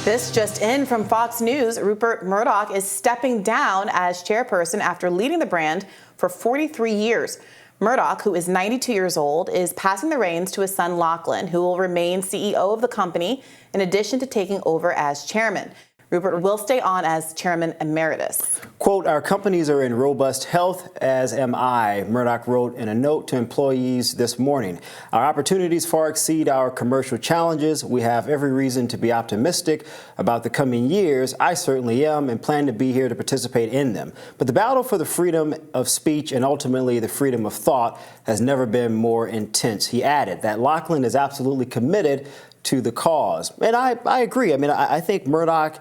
This just in from Fox News. Rupert Murdoch is stepping down as chairperson after leading the brand for 43 years. Murdoch, who is 92 years old, is passing the reins to his son Lachlan, who will remain CEO of the company in addition to taking over as chairman. Rupert will stay on as chairman emeritus. Quote, "Our companies are in robust health, as am I," Murdoch wrote in a note to employees this morning. "Our opportunities far exceed our commercial challenges. We have every reason to be optimistic about the coming years. I certainly am and plan to be here to participate in them. But the battle for the freedom of speech and ultimately the freedom of thought has never been more intense." He added that Lachlan is absolutely committed to the cause. And I agree. I mean, I think Murdoch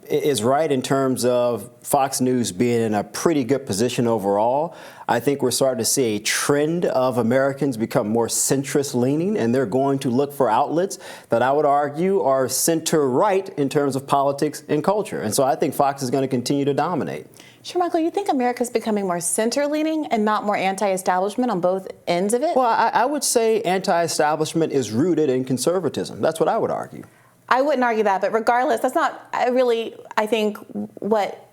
is right in terms of Fox News being in a pretty good position overall. I think we're starting to see a trend of Americans become more centrist leaning, and they're going to look for outlets that I would argue are center right in terms of politics and culture. And so I think Fox is going to continue to dominate. Sure, Michael, you think America's becoming more center-leaning and not more anti-establishment on both ends of it? Well, I would say anti-establishment is rooted in conservatism. That's what I would argue. I wouldn't argue that, but regardless, that's not really, I think, what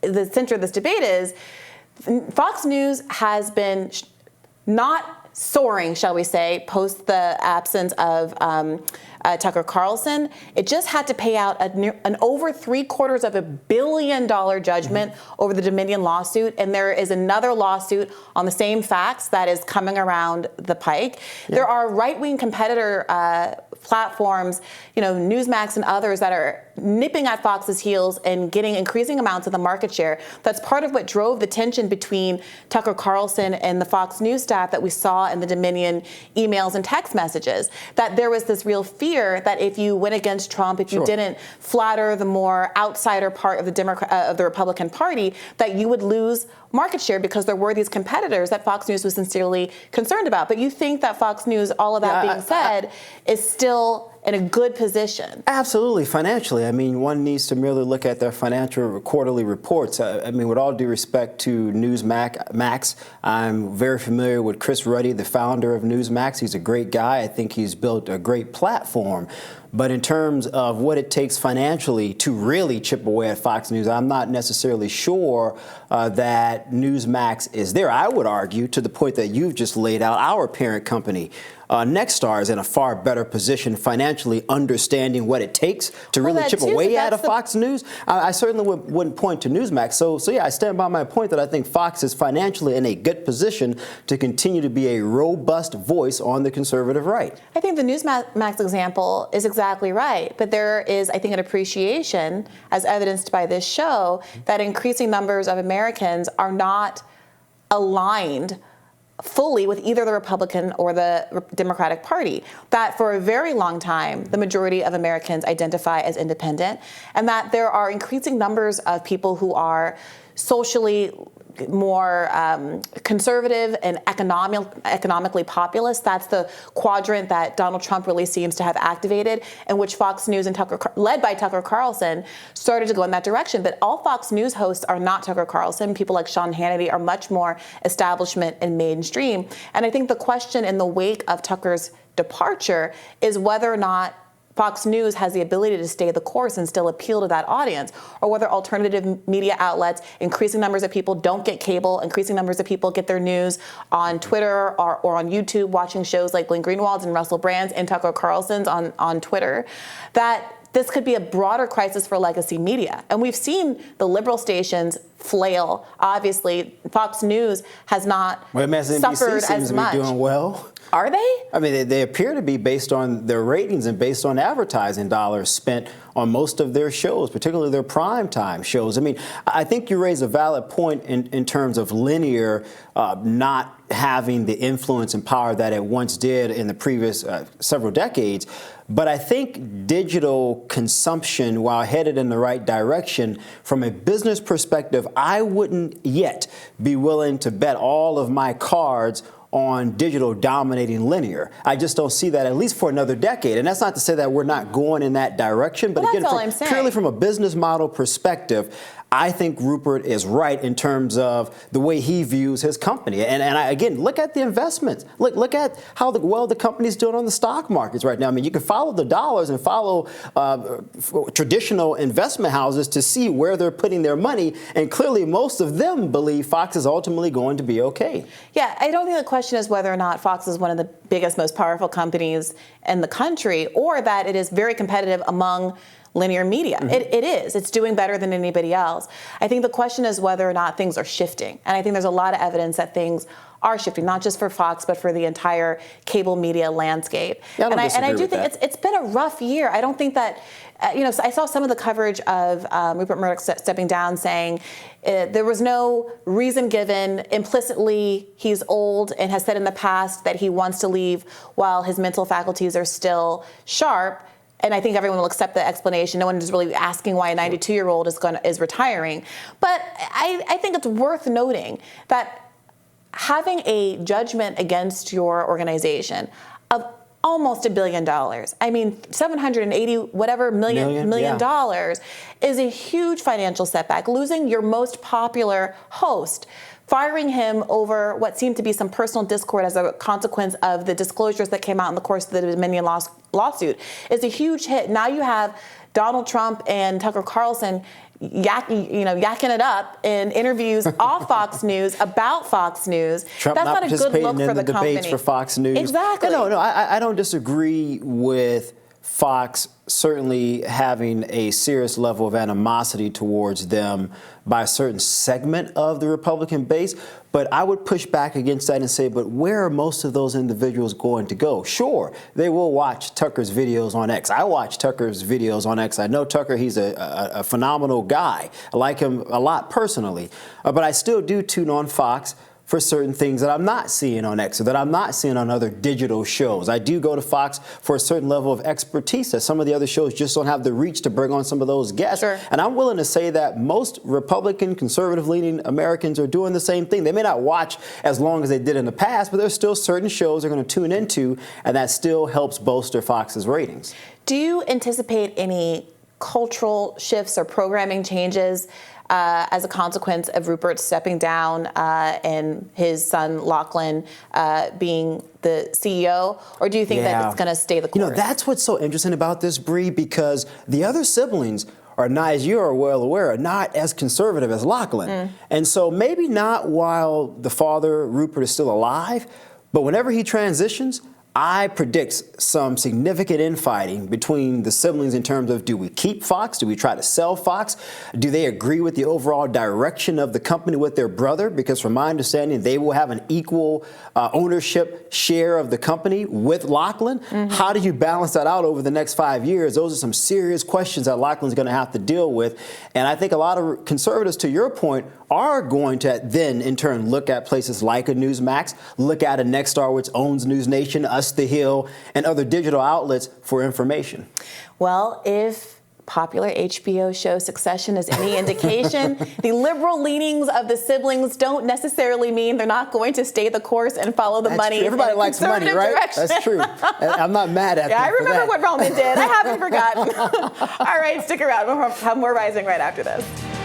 the center of this debate is. Fox News has been not soaring, shall we say, post the absence of Tucker Carlson. It just had to pay out an over $750 million judgment over the Dominion lawsuit, and there is another lawsuit on the same facts that is coming around the pike. Yeah. There are right-wing competitor platforms, Newsmax and others that are nipping at Fox's heels and getting increasing amounts of the market share. That's part of what drove the tension between Tucker Carlson and the Fox News staff that we saw in the Dominion emails and text messages, that there was this real fear that if you went against Trump, if you didn't flatter the more outsider part of the Republican Party, that you would lose market share because there were these competitors that Fox News was sincerely concerned about. But you think that Fox News, all of that being said, is still in a good position? Absolutely, financially. I mean, one needs to merely look at their financial quarterly reports. I mean, with all due respect to Newsmax, I'm very familiar with Chris Ruddy, the founder of Newsmax. He's a great guy. I think he's built a great platform. But in terms of what it takes financially to really chip away at Fox News, I'm not necessarily sure that Newsmax is there. I would argue, to the point that you've just laid out, our parent company, Nexstar, is in a far better position financially, understanding what it takes to really chip away at a Fox News. I certainly wouldn't point to Newsmax. So yeah, I stand by my point that I think Fox is financially in a good position to continue to be a robust voice on the conservative right. I think the Newsmax example is exactly right. But there is, I think, an appreciation, as evidenced by this show, that increasing numbers of Americans are not aligned fully with either the Republican or the Democratic Party. That for a very long time, the majority of Americans identify as independent, and that there are increasing numbers of people who are socially more conservative and economically populist. That's the quadrant that Donald Trump really seems to have activated, in which Fox News and led by Tucker Carlson, started to go in that direction. But all Fox News hosts are not Tucker Carlson. People like Sean Hannity are much more establishment and mainstream. And I think the question in the wake of Tucker's departure is whether or not Fox News has the ability to stay the course and still appeal to that audience, or whether alternative media outlets, increasing numbers of people don't get cable, increasing numbers of people get their news on Twitter or on YouTube, watching shows like Glenn Greenwald's and Russell Brand's and Tucker Carlson's on Twitter, that this could be a broader crisis for legacy media. And we've seen the liberal stations flail. Obviously, Fox News has not suffered as much. Doing well. Are they? I mean, they appear to be, based on their ratings and based on advertising dollars spent on most of their shows, particularly their primetime shows. I mean, I think you raise a valid point in terms of linear not having the influence and power that it once did in the previous several decades. But I think digital consumption, while headed in the right direction, from a business perspective, I wouldn't yet be willing to bet all of my cards on digital dominating linear. I just don't see that, at least for another decade. And that's not to say that we're not going in that direction, but again, purely from a business model perspective, I think Rupert is right in terms of the way he views his company. And again, look at the investments. Look at how well the company's doing on the stock markets right now. I mean, you can follow the dollars and follow traditional investment houses to see where they're putting their money. And clearly, most of them believe Fox is ultimately going to be okay. Yeah, I don't think the question is whether or not Fox is one of the biggest, most powerful companies in the country, or that it is very competitive among linear media. Mm-hmm. It is. It's doing better than anybody else. I think the question is whether or not things are shifting. And I think there's a lot of evidence that things are shifting, not just for Fox, but for the entire cable media landscape. Yeah, I do think it's been a rough year. I don't think that, so I saw some of the coverage of Rupert Murdoch stepping down, saying there was no reason given. Implicitly, he's old and has said in the past that he wants to leave while his mental faculties are still sharp. And I think everyone will accept the explanation. No one is really asking why a 92-year-old is retiring. But I think it's worth noting that having a judgment against your organization of almost $1 billion, I mean, 780 whatever million dollars, is a huge financial setback. Losing your most popular host, firing him over what seemed to be some personal discord as a consequence of the disclosures that came out in the course of the Dominion lawsuit, is a huge hit. Now you have Donald Trump and Tucker Carlson yakking it up in interviews off Fox News about Fox News. Trump That's not a good look for the debates company. For Fox News. Exactly. No, I don't disagree with Fox certainly having a serious level of animosity towards them by a certain segment of the Republican base. But I would push back against that and say, but where are most of those individuals going to go? Sure, they will watch Tucker's videos on X. I watch Tucker's videos on X. I know Tucker, he's a phenomenal guy. I like him a lot personally. But I still do tune on Fox for certain things that I'm not seeing on X or that I'm not seeing on other digital shows. I do go to Fox for a certain level of expertise that some of the other shows just don't have the reach to bring on some of those guests. Sure. And I'm willing to say that most Republican, conservative-leaning Americans are doing the same thing. They may not watch as long as they did in the past, but there's still certain shows they're going to tune into, and that still helps bolster Fox's ratings. Do you anticipate any cultural shifts or programming changes as a consequence of Rupert stepping down and his son Lachlan being the CEO? Or do you think that it's going to stay the course? That's what's so interesting about this, Bree, because the other siblings are not, as you are well aware, are not as conservative as Lachlan. And so maybe not while the father, Rupert, is still alive, but whenever he transitions, I predict some significant infighting between the siblings in terms of, do we keep Fox? Do we try to sell Fox? Do they agree with the overall direction of the company with their brother? Because from my understanding, they will have an equal ownership share of the company with Lachlan. How do you balance that out over the next 5 years? Those are some serious questions that Lachlan's going to have to deal with. And I think a lot of conservatives, to your point, are going to then, in turn, look at places like a Newsmax, look at a Nexstar, which owns News Nation, Us the Hill, and other digital outlets for information. Well, if popular HBO show Succession is any indication, the liberal leanings of the siblings don't necessarily mean they're not going to stay the course and follow the money. Everybody likes money, right? Direction. That's true. I'm not mad at them. I remember what Roman did. I haven't forgotten. All right, stick around. We'll have more Rising right after this.